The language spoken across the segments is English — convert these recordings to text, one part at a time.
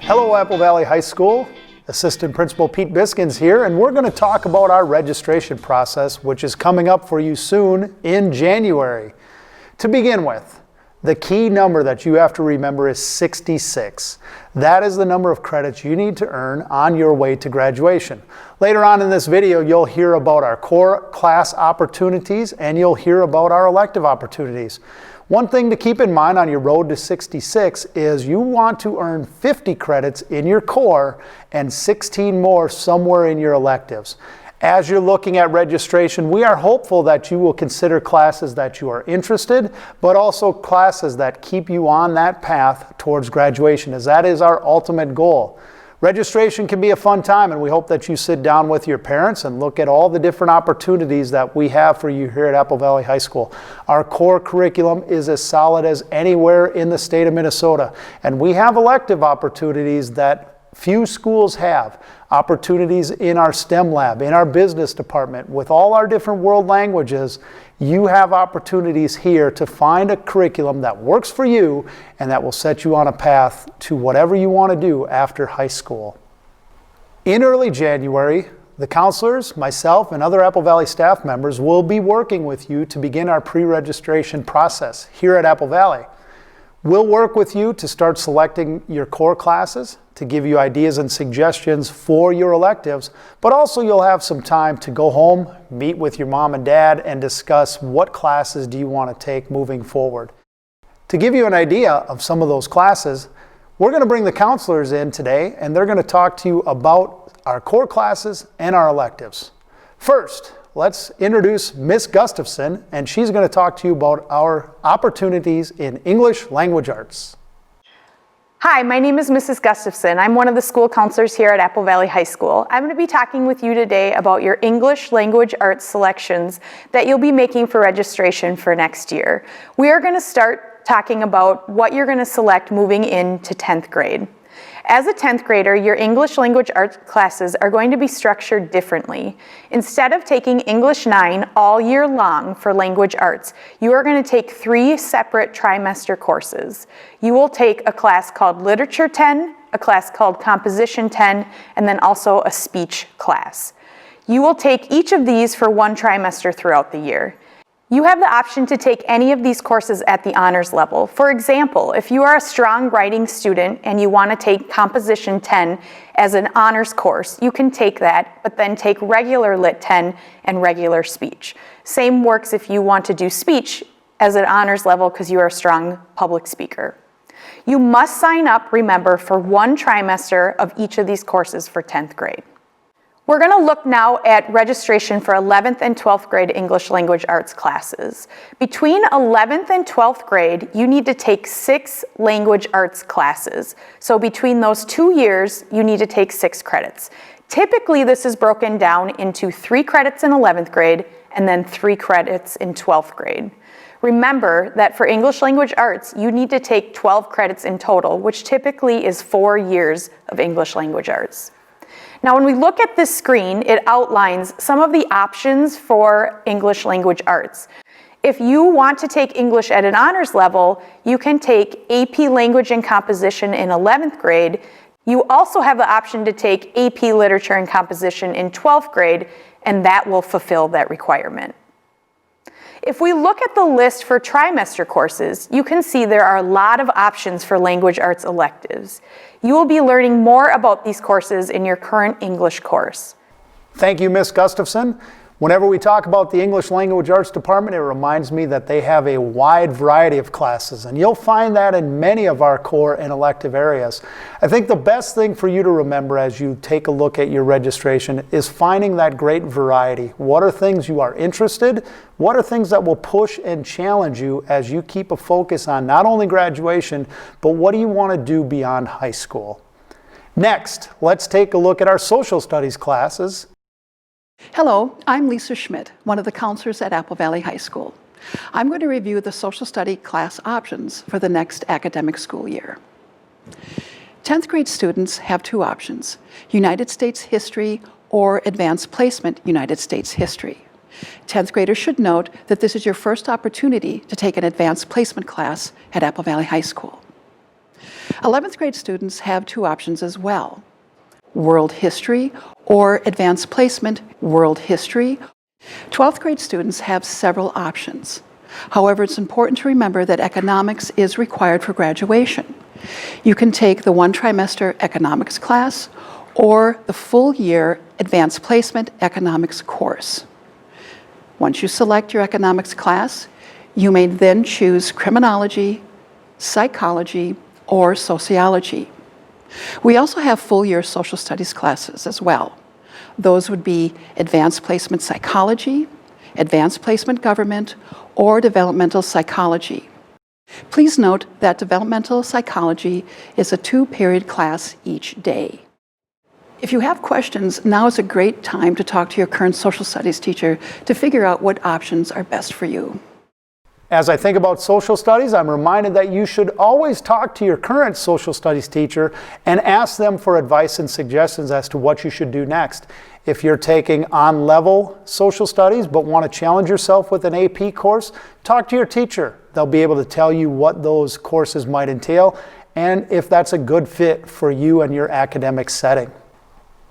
Hello, Apple Valley High School. Assistant Principal Pete Biskins here, and we're going to talk about our registration process, which is coming up for you soon in January. To begin with, the key number that you have to remember is 66. That is the number of credits you need to earn on your way to graduation. Later on in this video, you'll hear about our core class opportunities and you'll hear about our elective opportunities. One thing to keep in mind on your road to 66 is you want to earn 50 credits in your core and 16 more somewhere in your electives. As you're looking at registration, we are hopeful that you will consider classes that you are interested, but also classes that keep you on that path towards graduation, as that is our ultimate goal. Registration can be a fun time, and we hope that you sit down with your parents and look at all the different opportunities that we have for you here at Apple Valley High School. Our core curriculum is as solid as anywhere in the state of Minnesota, and we have elective opportunities that few schools have. Opportunities in our STEM lab, in our business department, with all our different world languages. You have opportunities here to find a curriculum that works for you and that will set you on a path to whatever you want to do after high school. In early January, the counselors, myself, and other Apple Valley staff members will be working with you to begin our pre-registration process here at Apple Valley. We'll work with you to start selecting your core classes, to give you ideas and suggestions for your electives, but also you'll have some time to go home, meet with your mom and dad, and discuss what classes do you want to take moving forward. To give you an idea of some of those classes, we're going to bring the counselors in today, and they're going to talk to you about our core classes and our electives. First, let's introduce Miss Gustafson, and she's going to talk to you about our opportunities in English Language Arts. Hi, my name is Mrs. Gustafson. I'm one of the school counselors here at Apple Valley High School. I'm going to be talking with you today about your English Language Arts selections that you'll be making for registration for next year. We are going to start talking about what you're going to select moving into 10th grade. As a 10th grader, your English Language Arts classes are going to be structured differently. Instead of taking English 9 all year long for language arts, you are going to take 3 separate trimester courses. You will take a class called Literature 10, a class called Composition 10, and then also a speech class. You will take each of these for 1 trimester throughout the year. You have the option to take any of these courses at the honors level. For example, if you are a strong writing student and you want to take Composition 10 as an honors course, you can take that, but then take regular Lit 10 and regular speech. Same works if you want to do speech as an honors level because you are a strong public speaker. You must sign up, remember, for 1 trimester of each of these courses for 10th grade. We're going to look now at registration for 11th and 12th grade English Language Arts classes. Between 11th and 12th grade, you need to take 6 language arts classes. So between those 2 years, you need to take 6 credits. Typically, this is broken down into 3 credits in 11th grade and then 3 credits in 12th grade. Remember that for English Language Arts, you need to take 12 credits in total, which typically is 4 years of English Language Arts. Now, when we look at this screen, it outlines some of the options for English Language Arts. If you want to take English at an honors level, you can take AP Language and Composition in 11th grade. You also have the option to take AP Literature and Composition in 12th grade, and that will fulfill that requirement. If we look at the list for trimester courses, you can see there are a lot of options for language arts electives. You will be learning more about these courses in your current English course. Thank you, Miss Gustafson. Whenever we talk about the English Language Arts Department, it reminds me that they have a wide variety of classes, and you'll find that in many of our core and elective areas. I think the best thing for you to remember as you take a look at your registration is finding that great variety. What are things you are interested? What are things that will push and challenge you as you keep a focus on not only graduation, but what do you want to do beyond high school? Next, let's take a look at our social studies classes. Hello, I'm Lisa Schmidt, one of the counselors at Apple Valley High School. I'm going to review the social study class options for the next academic school year. 10th grade students have 2 options, United States History or Advanced Placement United States History. 10th graders should note that this is your first opportunity to take an advanced placement class at Apple Valley High School. 11th grade students have two options as well: World History or Advanced Placement World History. 12th grade students have several options. However, it's important to remember that economics is required for graduation. You can take the one trimester economics class or the full year Advanced Placement Economics course. Once you select your economics class, you may then choose criminology, psychology, or sociology. We also have full-year social studies classes as well. Those would be advanced placement psychology, advanced placement government, or developmental psychology. Please note that developmental psychology is a 2-period class each day. If you have questions, now is a great time to talk to your current social studies teacher to figure out what options are best for you. As I think about social studies, I'm reminded that you should always talk to your current social studies teacher and ask them for advice and suggestions as to what you should do next. If you're taking on-level social studies but want to challenge yourself with an AP course, talk to your teacher. They'll be able to tell you what those courses might entail and if that's a good fit for you and your academic setting.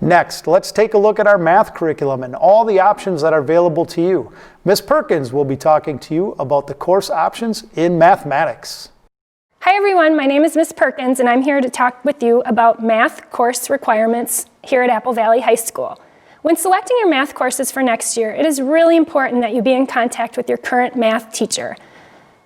Next, let's take a look at our math curriculum and all the options that are available to you. Ms. Perkins will be talking to you about the course options in mathematics. Hi everyone, my name is Ms. Perkins and I'm here to talk with you about math course requirements here at Apple Valley High School. When selecting your math courses for next year, it is really important that you be in contact with your current math teacher.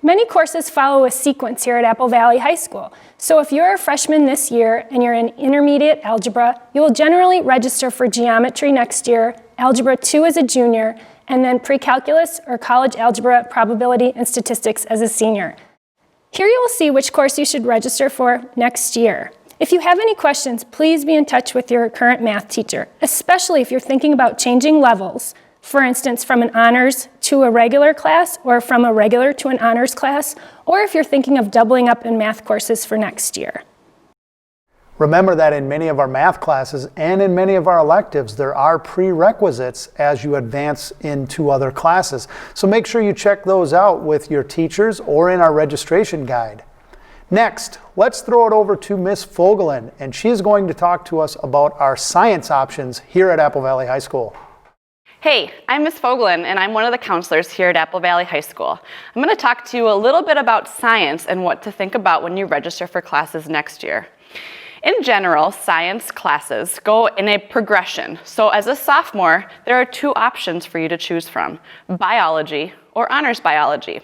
Many courses follow a sequence here at Apple Valley High School. So if you're a freshman this year and you're in intermediate algebra, you will generally register for geometry next year, algebra 2 as a junior, and then pre-calculus or college algebra, probability, and statistics as a senior. Here you will see which course you should register for next year. If you have any questions, please be in touch with your current math teacher, especially if you're thinking about changing levels. For instance, from an honors to a regular class, or from a regular to an honors class, or if you're thinking of doubling up in math courses for next year. Remember that in many of our math classes and in many of our electives, there are prerequisites as you advance into other classes. So make sure you check those out with your teachers or in our registration guide. Next, let's throw it over to Ms. Fogelin, and she's going to talk to us about our science options here at Apple Valley High School. Hey, I'm Ms. Fogelin, and I'm one of the counselors here at Apple Valley High School. I'm going to talk to you a little bit about science and what to think about when you register for classes next year. In general, science classes go in a progression. So as a sophomore, there are 2 options for you to choose from: biology or honors biology.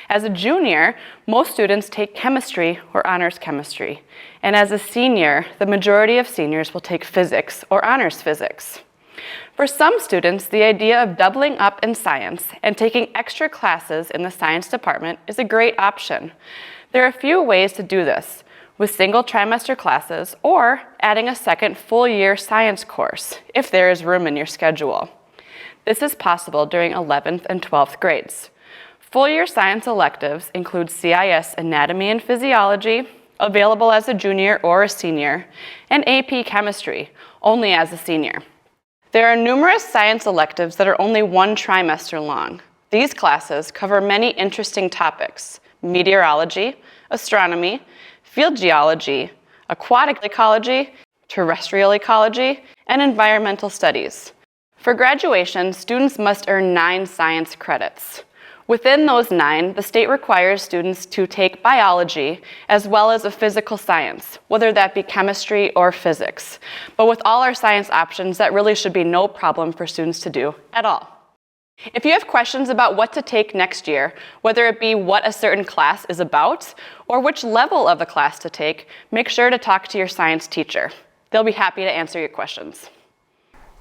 As a junior, most students take chemistry or honors chemistry. And as a senior, the majority of seniors will take physics or honors physics. For some students, the idea of doubling up in science and taking extra classes in the science department is a great option. There are a few ways to do this, with single trimester classes or adding a second full-year science course, if there is room in your schedule. This is possible during 11th and 12th grades. Full-year science electives include CIS Anatomy and Physiology, available as a junior or a senior, and AP Chemistry, only as a senior. There are numerous science electives that are only 1 trimester long. These classes cover many interesting topics: meteorology, astronomy, field geology, aquatic ecology, terrestrial ecology, and environmental studies. For graduation, students must earn 9 science credits. Within those 9, the state requires students to take biology as well as a physical science, whether that be chemistry or physics. But with all our science options, that really should be no problem for students to do at all. If you have questions about what to take next year, whether it be what a certain class is about or which level of the class to take, make sure to talk to your science teacher. They'll be happy to answer your questions.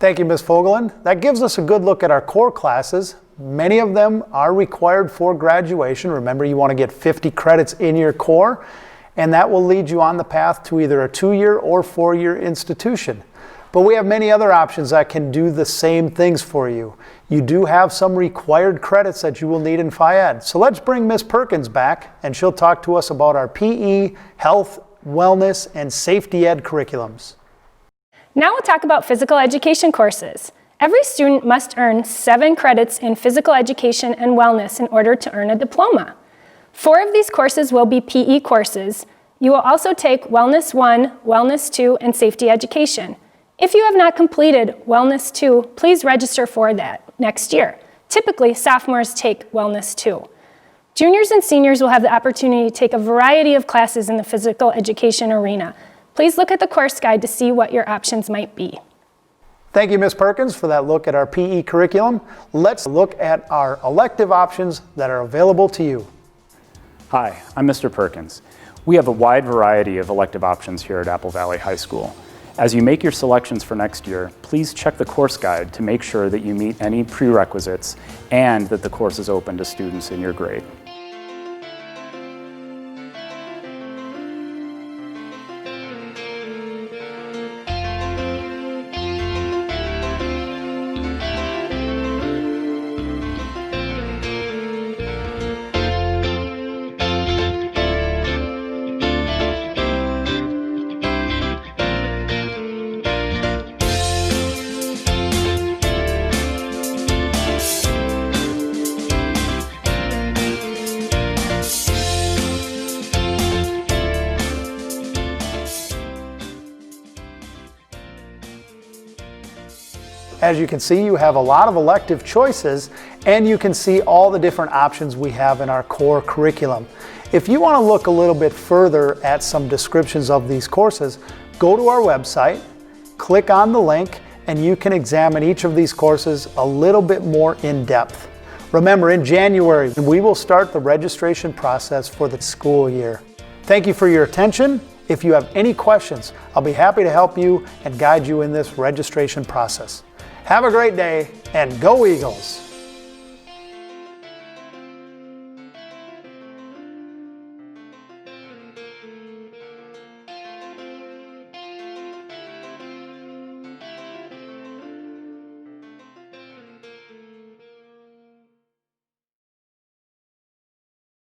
Thank you, Ms. Fogelin. That gives us a good look at our core classes. Many of them are required for graduation. Remember, you want to get 50 credits in your core, and that will lead you on the path to either a 2-year or 4-year institution. But we have many other options that can do the same things for you. You do have some required credits that you will need in Phi-Ed. So let's bring Ms. Perkins back, and she'll talk to us about our PE, health, wellness, and safety ed curriculums. Now we'll talk about physical education courses. Every student must earn 7 credits in physical education and wellness in order to earn a diploma. 4 of these courses will be PE courses, You will also take Wellness 1, Wellness 2, and Safety Education. If you have not completed Wellness 2, please register for that next year. Typically, sophomores take Wellness 2. Juniors and seniors will have the opportunity to take a variety of classes in the physical education arena. Please look at the course guide to see what your options might be. Thank you, Ms. Perkins, for that look at our PE curriculum. Let's look at our elective options that are available to you. Hi, I'm Mr. Perkins. We have a wide variety of elective options here at Apple Valley High School. As you make your selections for next year, please check the course guide to make sure that you meet any prerequisites and that the course is open to students in your grade. As you can see, you have a lot of elective choices, and you can see all the different options we have in our core curriculum. If you want to look a little bit further at some descriptions of these courses, go to our website, click on the link, and you can examine each of these courses a little bit more in depth. Remember, in January, we will start the registration process for the school year. Thank you for your attention. If you have any questions, I'll be happy to help you and guide you in this registration process. Have a great day, and go Eagles!